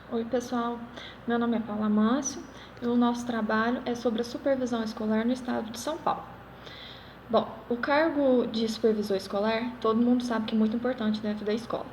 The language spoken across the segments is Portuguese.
Oi, pessoal. Meu nome é Paula Mâncio e o nosso trabalho é sobre a supervisão escolar no estado de São Paulo. Bom, o cargo de supervisor escolar, todo mundo sabe que é muito importante dentro da escola.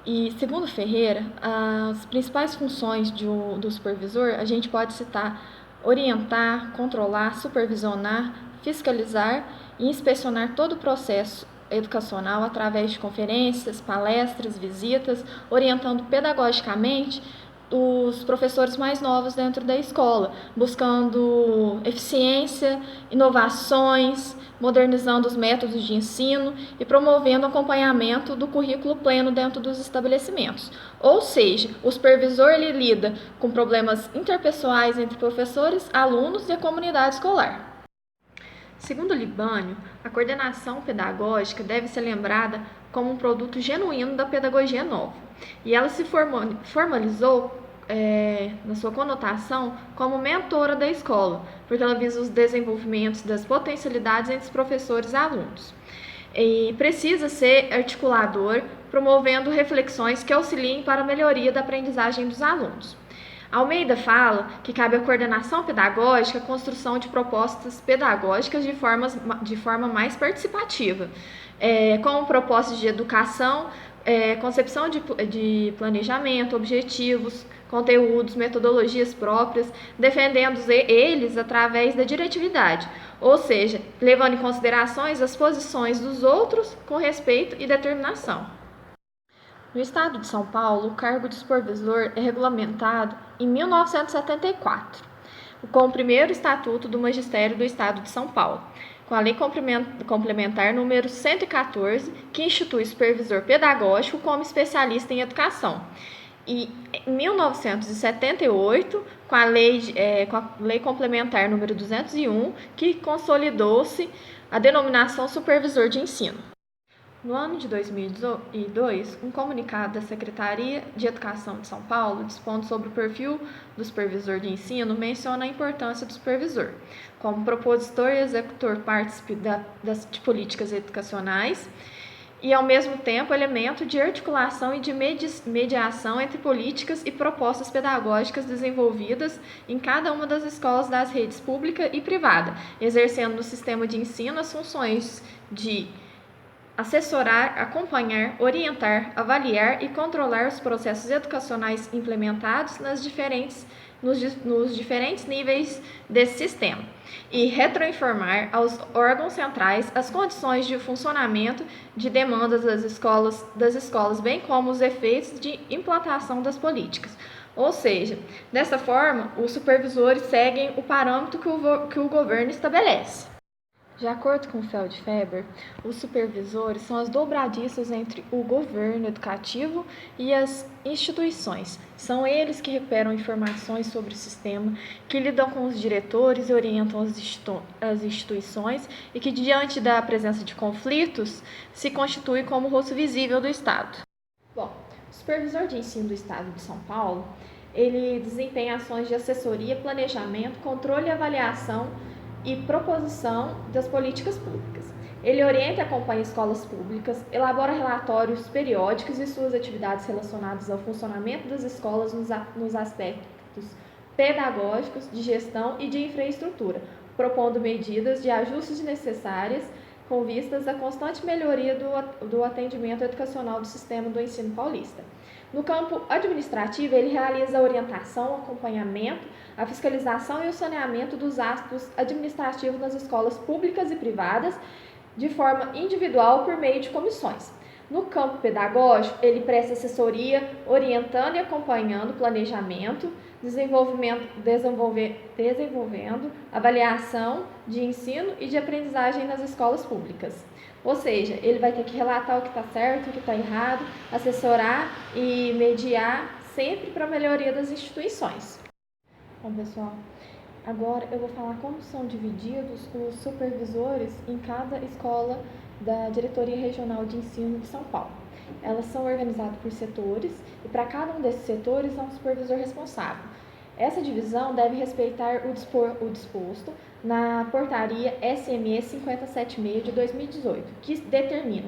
E, segundo Ferreira, as principais funções do supervisor, a gente pode citar orientar, controlar, supervisionar, fiscalizar e inspecionar todo o processo educacional através de conferências, palestras, visitas, orientando pedagogicamente os professores mais novos dentro da escola, buscando eficiência, inovações, modernizando os métodos de ensino e promovendo o acompanhamento do currículo pleno dentro dos estabelecimentos. Ou seja, o supervisor ele lida com problemas interpessoais entre professores, alunos e a comunidade escolar. Segundo Libânio, a coordenação pedagógica deve ser lembrada como um produto genuíno da pedagogia nova, e ela se formalizou na sua conotação como mentora da escola, porque ela visa os desenvolvimentos das potencialidades entre os professores e alunos. E precisa ser articulador, promovendo reflexões que auxiliem para a melhoria da aprendizagem dos alunos. Almeida fala que cabe à coordenação pedagógica a construção de propostas pedagógicas de forma mais participativa, com propostas de educação, concepção de planejamento, objetivos, conteúdos, metodologias próprias, defendendo eles através da diretividade, ou seja, levando em considerações as posições dos outros com respeito e determinação. No estado de São Paulo, o cargo de supervisor é regulamentado em 1974, com o primeiro Estatuto do Magistério do Estado de São Paulo, com a Lei Complementar número 114, que institui o supervisor pedagógico como especialista em educação. E em 1978, com a Lei Complementar número 201, que consolidou-se a denominação supervisor de ensino. No ano de 2002, um comunicado da Secretaria de Educação de São Paulo, dispondo sobre o perfil do supervisor de ensino, menciona a importância do supervisor como propositor e executor de políticas educacionais e, ao mesmo tempo, elemento de articulação e de mediação entre políticas e propostas pedagógicas desenvolvidas em cada uma das escolas das redes pública e privada, exercendo no sistema de ensino as funções de assessorar, acompanhar, orientar, avaliar e controlar os processos educacionais implementados nos diferentes níveis desse sistema e retroinformar aos órgãos centrais as condições de funcionamento de demandas das escolas, bem como os efeitos de implantação das políticas. Ou seja, dessa forma, os supervisores seguem o parâmetro que o governo estabelece. De acordo com Feldfaber, os supervisores são as dobradiças entre o governo educativo e as instituições. São eles que recuperam informações sobre o sistema, que lidam com os diretores e orientam as instituições e que, diante da presença de conflitos, se constituem como o rosto visível do Estado. Bom, o supervisor de ensino do Estado de São Paulo, ele desempenha ações de assessoria, planejamento, controle e avaliação e proposição das políticas públicas. Ele orienta e acompanha escolas públicas, elabora relatórios periódicos e suas atividades relacionadas ao funcionamento das escolas nos aspectos pedagógicos, de gestão e de infraestrutura, propondo medidas de ajustes necessárias com vistas à constante melhoria do atendimento educacional do sistema do ensino paulista. No campo administrativo, ele realiza a orientação, o acompanhamento, a fiscalização e o saneamento dos atos administrativos nas escolas públicas e privadas, de forma individual por meio de comissões. No campo pedagógico, ele presta assessoria, orientando e acompanhando o planejamento, desenvolvendo avaliação de ensino e de aprendizagem nas escolas públicas. Ou seja, ele vai ter que relatar o que está certo, o que está errado, assessorar e mediar sempre para a melhoria das instituições. Bom, pessoal, agora eu vou falar como são divididos os supervisores em cada escola da Diretoria Regional de Ensino de São Paulo. Elas são organizadas por setores e para cada um desses setores há um supervisor responsável. Essa divisão deve respeitar o disposto na portaria SME 576 de 2018, que determina,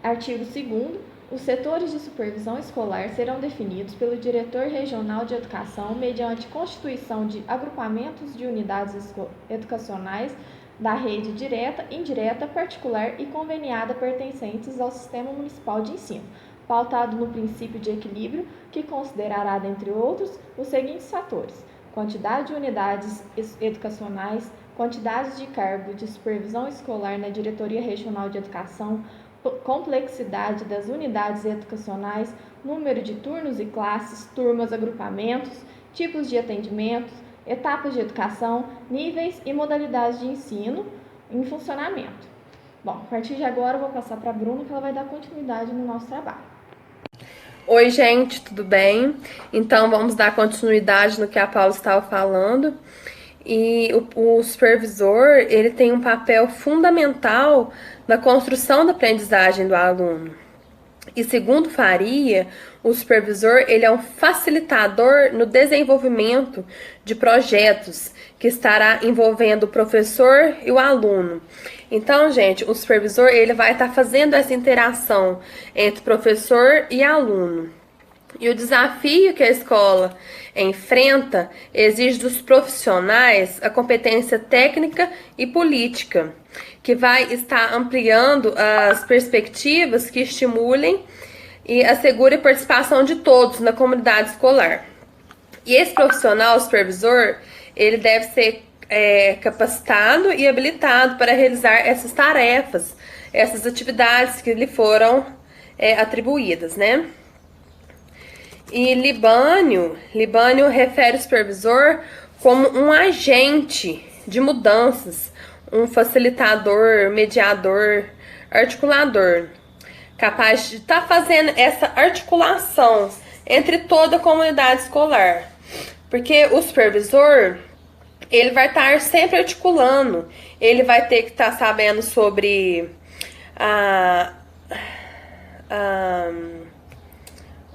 artigo 2º, Os setores de supervisão escolar serão definidos pelo diretor regional de educação mediante constituição de agrupamentos de unidades educacionais da rede direta, indireta, particular e conveniada pertencentes ao Sistema Municipal de Ensino, pautado no princípio de equilíbrio, que considerará, dentre outros, os seguintes fatores: quantidade de unidades educacionais, quantidade de cargo de supervisão escolar na Diretoria Regional de Educação, complexidade das unidades educacionais, número de turnos e classes, turmas, agrupamentos, tipos de atendimentos, etapas de educação, níveis e modalidades de ensino em funcionamento. Bom, a partir de agora eu vou passar para a Bruna, que ela vai dar continuidade no nosso trabalho. Oi, gente, tudo bem? Então, vamos dar continuidade no que a Paula estava falando. E o supervisor, ele tem um papel fundamental na construção da aprendizagem do aluno. E segundo Faria, o supervisor, ele é um facilitador no desenvolvimento de projetos que estará envolvendo o professor e o aluno. Então, gente, o supervisor, ele vai estar fazendo essa interação entre professor e aluno. E o desafio que a escola enfrenta exige dos profissionais a competência técnica e política, que vai estar ampliando as perspectivas que estimulem e assegurem a participação de todos na comunidade escolar. E esse profissional, o supervisor, ele deve ser capacitado e habilitado para realizar essas tarefas, essas atividades que lhe foram atribuídas, né? E Libânio refere o supervisor como um agente de mudanças, um facilitador, mediador, articulador, capaz de estar fazendo essa articulação entre toda a comunidade escolar. Porque o supervisor, ele vai estar sempre articulando, ele vai ter que estar sabendo sobre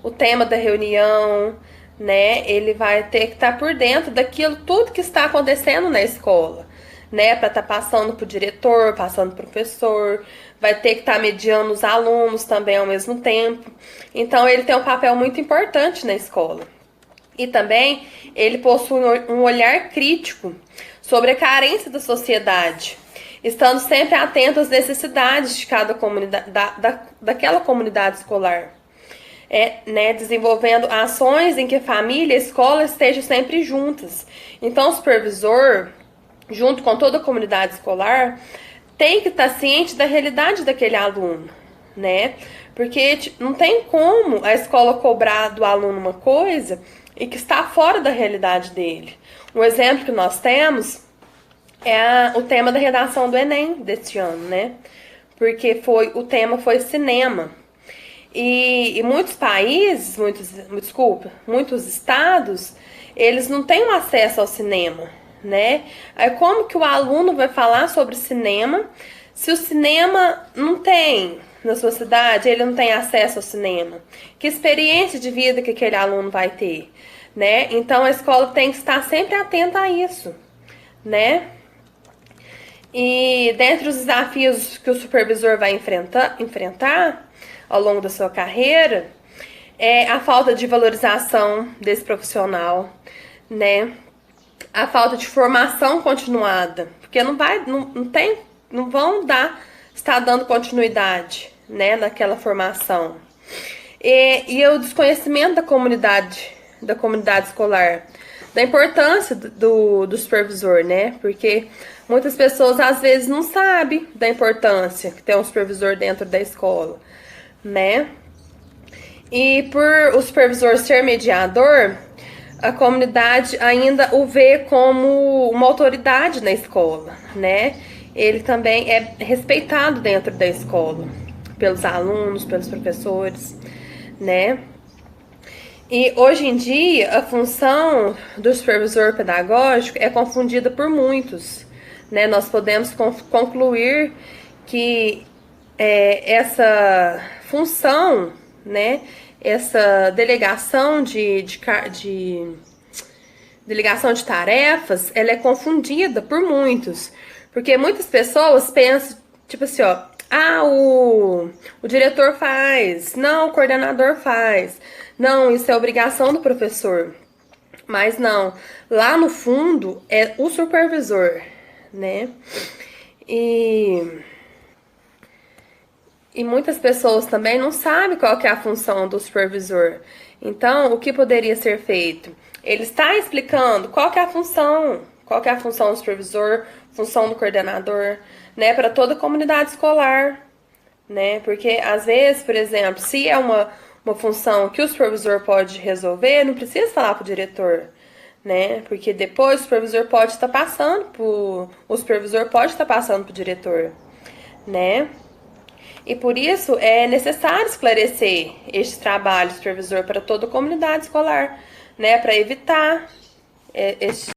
o tema da reunião, né? Ele vai ter que estar por dentro daquilo tudo que está acontecendo na escola, né? Para estar passando para o diretor, passando para o professor, vai ter que estar mediando os alunos também ao mesmo tempo. Então, ele tem um papel muito importante na escola. E também, ele possui um olhar crítico sobre a carência da sociedade, estando sempre atento às necessidades de cada comunidade, daquela comunidade escolar. Desenvolvendo ações em que família e escola estejam sempre juntas. Então, o supervisor, junto com toda a comunidade escolar, tem que estar ciente da realidade daquele aluno, né? Porque não tem como a escola cobrar do aluno uma coisa e que está fora da realidade dele. Um exemplo que nós temos é o tema da redação do Enem deste ano, né? Porque o tema foi cinema. E muitos países, muitos estados, eles não têm acesso ao cinema, né? Aí como que o aluno vai falar sobre cinema se o cinema não tem na sua cidade, ele não tem acesso ao cinema? Que experiência de vida que aquele aluno vai ter, né? Então a escola tem que estar sempre atenta a isso, né? E dentre os desafios que o supervisor vai enfrentar ao longo da sua carreira, é a falta de valorização desse profissional, né? A falta de formação continuada, porque não vão estar dando continuidade, né, naquela formação. E o desconhecimento da comunidade escolar, da importância do supervisor, né? Porque muitas pessoas às vezes não sabem da importância que tem um supervisor dentro da escola, né? E por o supervisor ser mediador, a comunidade ainda o vê como uma autoridade na escola, né? Ele também é respeitado dentro da escola, pelos alunos, pelos professores, né? E hoje em dia, a função do supervisor pedagógico é confundida por muitos, né? Nós podemos concluir que essa função, né, essa delegação delegação de tarefas, ela é confundida por muitos, porque muitas pessoas pensam, tipo assim, ó, Ah, o diretor faz. Não, o coordenador faz. Não, isso é obrigação do professor. Mas não, lá no fundo é o supervisor, né? E, e muitas pessoas também não sabem qual que é a função do supervisor. Então, o que poderia ser feito? Ele está explicando qual que é a função do supervisor, função do coordenador, né, para toda a comunidade escolar, né? Porque às vezes, por exemplo, se é uma função que o supervisor pode resolver, não precisa falar para o diretor, né? Porque depois o supervisor pode estar passando o supervisor pode estar passando para o diretor, né? E por isso é necessário esclarecer este trabalho supervisor para toda a comunidade escolar, né? Para evitar este